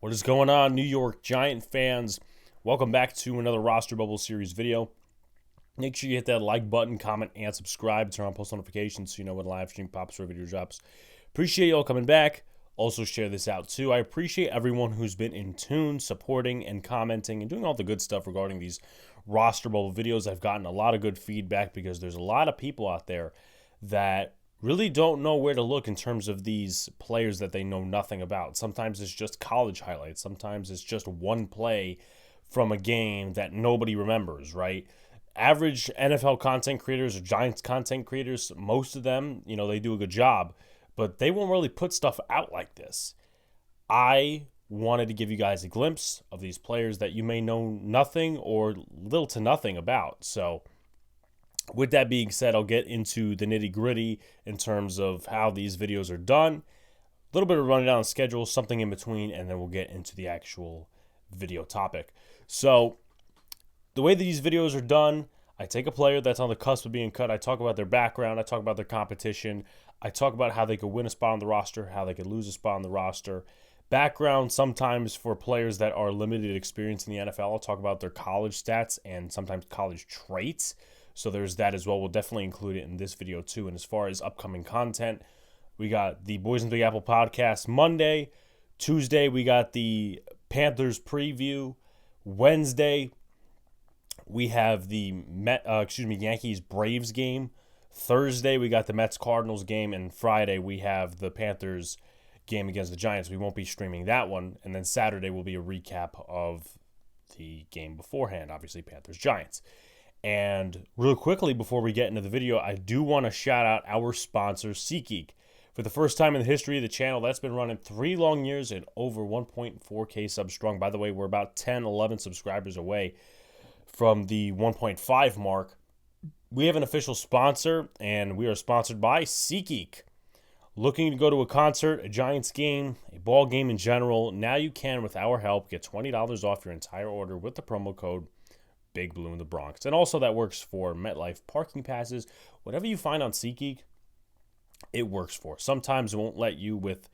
What is going on, New York Giant fans? Welcome back to another Roster Bubble Series video. Make sure you hit that like button, comment, and subscribe. Turn on post notifications so you know when live stream pops or video drops. Appreciate you all coming back. Also share this out too. I appreciate everyone who's been in tune, supporting, and commenting, and doing all the good stuff regarding these Roster Bubble videos. I've gotten a lot of good feedback because there's a lot of people out there that really don't know where to look in terms of these players that they know nothing about. Sometimes it's just college highlights. Sometimes it's just one play from a game that nobody remembers, right? Average NFL content creators or Giants content creators, most of them, they do a good job, but they won't really put stuff out like this. I wanted to give you guys a glimpse of these players that you may know nothing or little to nothing about. So with that being said, I'll get into the nitty-gritty in terms of how these videos are done. A little bit of running down the schedule, something in between, and then we'll get into the actual video topic. So the way that these videos are done, I take a player that's on the cusp of being cut. I talk about their background. I talk about their competition. I talk about how they could win a spot on the roster, how they could lose a spot on the roster. Background sometimes for players that are limited experience in the NFL. I'll talk about their college stats and sometimes college traits. So there's that as well. We'll definitely include it in this video too. And as far as upcoming content, we got the Boys in the Big Apple podcast Monday. Tuesday, we got the Panthers preview. Wednesday, we have the Yankees Braves game. Thursday, we got the Mets Cardinals game. And Friday, we have the Panthers game against the Giants. We won't be streaming that one. And then Saturday will be a recap of the game beforehand, obviously Panthers Giants. And real quickly, before we get into the video, I do want to shout out our sponsor, SEATGEEK. For the first time in the history of the channel, that's been running 3 long years and over 1.4K subs strong. By the way, we're about 10, 11 subscribers away from the 1.5 mark. We have an official sponsor, and we are sponsored by SEATGEEK. Looking to go to a concert, a Giants game, a ball game in general, now you can, with our help, get $20 off your entire order with the promo code Big Blue in the Bronx. And also that works for MetLife parking passes. Whatever you find on SeatGeek, it works for. Sometimes it won't let you with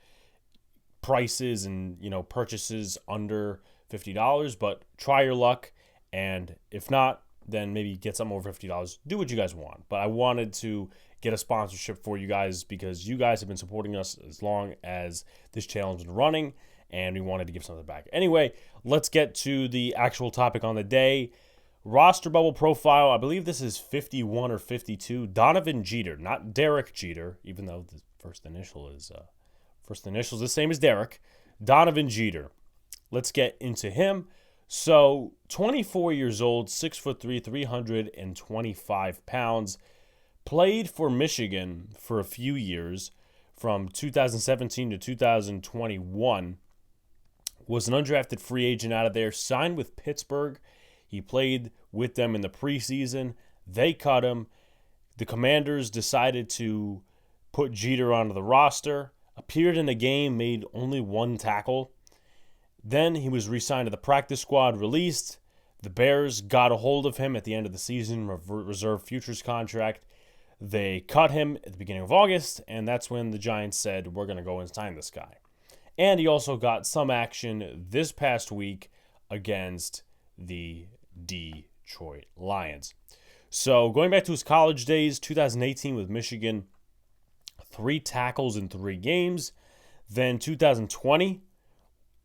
prices and, purchases under $50, but try your luck. And if not, then maybe get something over $50. Do what you guys want. But I wanted to get a sponsorship for you guys because you guys have been supporting us as long as this channel has been running, and we wanted to give something back. Anyway, let's get to the actual topic on the day. Roster bubble profile, I believe this is 51 or 52. Donovan Jeter, not Derek Jeter, even though the first initial is the same as Derek. Donovan Jeter. Let's get into him. So, 24 years old, 6'3", 325 pounds. Played for Michigan for a few years, from 2017 to 2021. Was an undrafted free agent out of there. Signed with Pittsburgh. He played with them in the preseason. They cut him. The Commanders decided to put Jeter onto the roster. Appeared in a game, made only 1 tackle. Then he was re-signed to the practice squad, released. The Bears got a hold of him at the end of the season, reserve futures contract. They cut him at the beginning of August, and that's when the Giants said, we're going to go and sign this guy. And he also got some action this past week against the Detroit Lions. So going back to his college days, 2018 with Michigan, 3 tackles in 3 games. Then 2020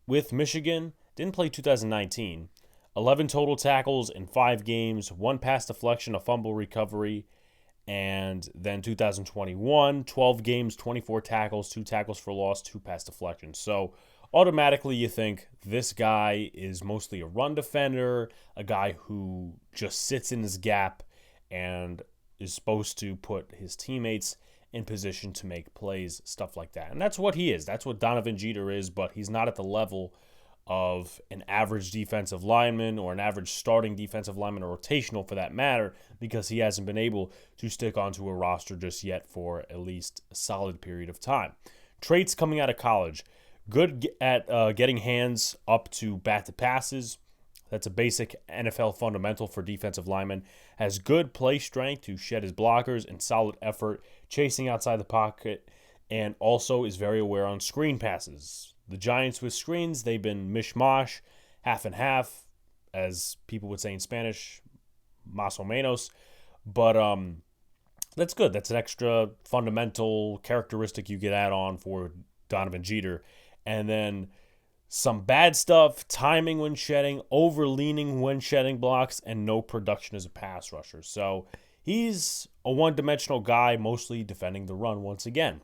with Michigan, didn't play 2019. 11 total tackles in 5 games, 1 pass deflection, a fumble recovery. And then 2021, 12 games, 24 tackles, 2 tackles for loss, 2 pass deflections. So automatically you think this guy is mostly a run defender, a guy who just sits in his gap and is supposed to put his teammates in position to make plays, stuff like that. And that's what he is. That's what Donovan Jeter is, but he's not at the level of an average defensive lineman or an average starting defensive lineman, or rotational for that matter, because he hasn't been able to stick onto a roster just yet for at least a solid period of time. Traits coming out of college. Good at getting hands up to bat to passes. That's a basic NFL fundamental for defensive linemen. Has good play strength to shed his blockers and solid effort chasing outside the pocket and also is very aware on screen passes. The Giants with screens, they've been mishmash, half and half, as people would say in Spanish, más o menos. But that's good. That's an extra fundamental characteristic you could add on for Donovan Jeter. And then some bad stuff, timing when shedding, over-leaning when shedding blocks, and no production as a pass rusher. So he's a one-dimensional guy, mostly defending the run once again.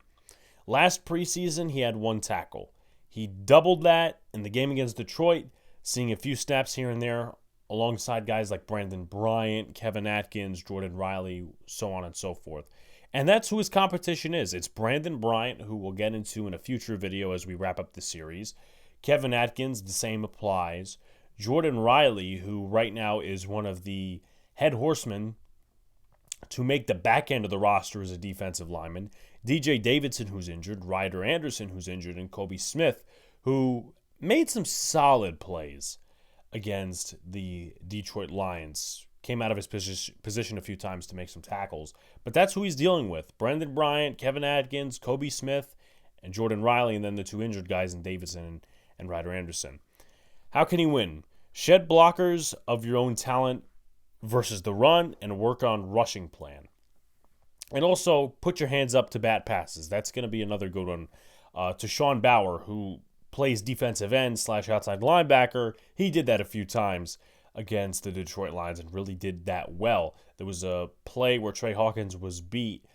Last preseason, he had 1 tackle. He doubled that in the game against Detroit, seeing a few snaps here and there alongside guys like Brandon Bryant, Kevin Atkins, Jordan Riley, so on and so forth. And that's who his competition is. It's Brandon Bryant, who we'll get into in a future video as we wrap up the series. Kevin Atkins, the same applies. Jordan Riley, who right now is one of the head horsemen to make the back end of the roster as a defensive lineman. DJ Davidson, who's injured. Ryder Anderson, who's injured. And Kobe Smith, who made some solid plays against the Detroit Lions. Came out of his position a few times to make some tackles. But that's who he's dealing with. Brandon Bryant, Kevin Atkins, Kobe Smith, and Jordan Riley, and then the 2 injured guys in Davidson and Ryder Anderson. How can he win? Shed blockers of your own talent versus the run and work on rushing plan. And also put your hands up to bat passes. That's going to be another good one. To Sean Bauer, who plays defensive end / outside linebacker. He did that a few times against the Detroit Lions and really did that well. There was a play where Trey Hawkins was beat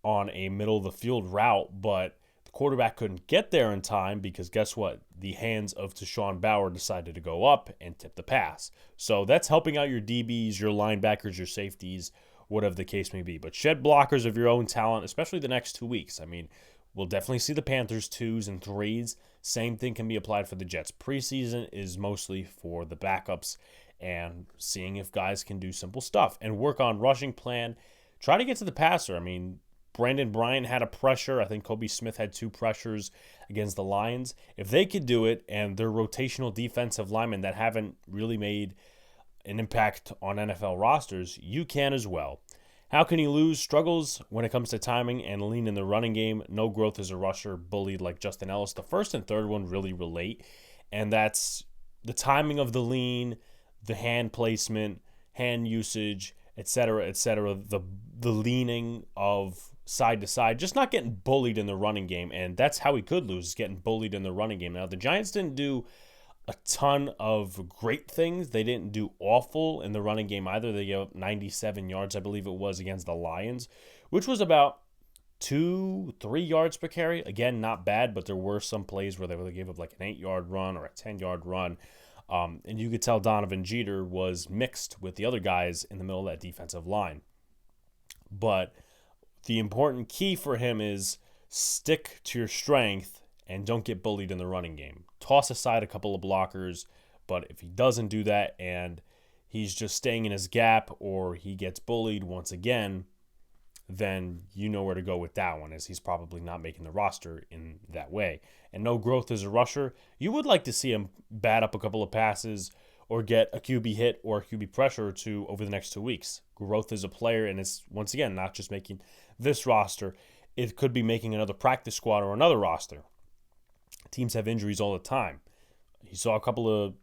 on a middle of the field route, but the quarterback couldn't get there in time because guess what? The hands of Deshaun Bauer decided to go up and tip the pass. So that's helping out your DBs, your linebackers, your safeties, whatever the case may be. But shed blockers of your own talent, especially the next 2 weeks. I mean, we'll definitely see the Panthers 2s and 3s. Same thing can be applied for the Jets. Preseason is mostly for the backups and seeing if guys can do simple stuff and work on rushing plan. Try to get to the passer. I mean, Brandon Bryant had a pressure. I think Kobe Smith had 2 pressures against the Lions. If they could do it and they're rotational defensive linemen that haven't really made an impact on NFL rosters, you can as well. How can he lose? Struggles when it comes to timing and lean in the running game. No growth as a rusher, bullied like Justin Ellis. The first and third one really relate, and that's the timing of the lean, the hand placement, hand usage, etc., etc., the leaning of side to side, just not getting bullied in the running game, and that's how he could lose, getting bullied in the running game. Now, the Giants didn't do a ton of great things. They didn't do awful in the running game either. They gave up 97 yards, I believe it was, against the Lions, which was about 2-3 yards per carry. Again, not bad, but there were some plays where they gave up like an 8-yard run or a 10-yard run. And you could tell Donovan Jeter was mixed with the other guys in the middle of that defensive line. But the important key for him is stick to your strength and don't get bullied in the running game. Toss aside a couple of blockers, but if he doesn't do that and he's just staying in his gap or he gets bullied once again, then you know where to go with that one, as he's probably not making the roster in that way. And no growth as a rusher. You would like to see him bat up a couple of passes or get a QB hit or a QB pressure or 2 over the next 2 weeks. Growth as a player, and it's, once again, not just making this roster. It could be making another practice squad or another roster. Teams have injuries all the time. He saw a couple of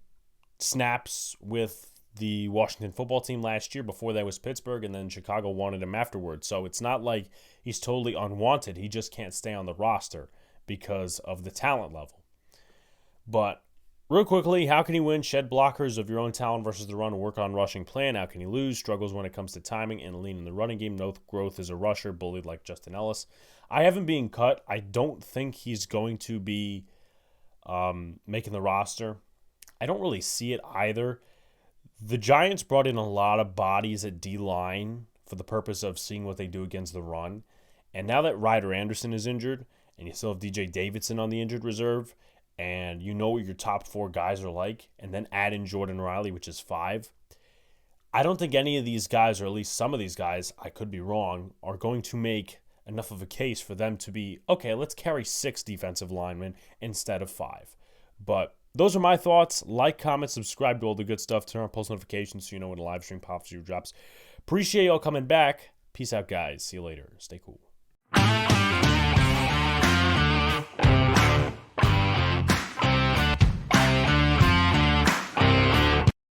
snaps with the Washington football team last year. Before that was Pittsburgh, and then Chicago wanted him afterwards. So it's not like he's totally unwanted. He just can't stay on the roster because of the talent level. But real quickly, how can he win? Shed blockers of your own talent versus the run. Work on rushing plan. How can he lose? Struggles when it comes to timing and lean in the running game. No growth as a rusher. Bullied like Justin Ellis. I have him being cut. I don't think he's going to be making the roster. I don't really see it either. The Giants brought in a lot of bodies at D-line for the purpose of seeing what they do against the run. And now that Ryder Anderson is injured, and you still have DJ Davidson on the injured reserve, and you know what your top 4 guys are like, and then add in Jordan Riley, which is 5, I don't think any of these guys, or at least some of these guys, I could be wrong, are going to make enough of a case for them to be, okay, let's carry 6 defensive linemen instead of 5. But those are my thoughts. Like, comment, subscribe to all the good stuff. Turn on post notifications so you know when a live stream pops or drops. Appreciate y'all coming back. Peace out, guys. See you later. Stay cool.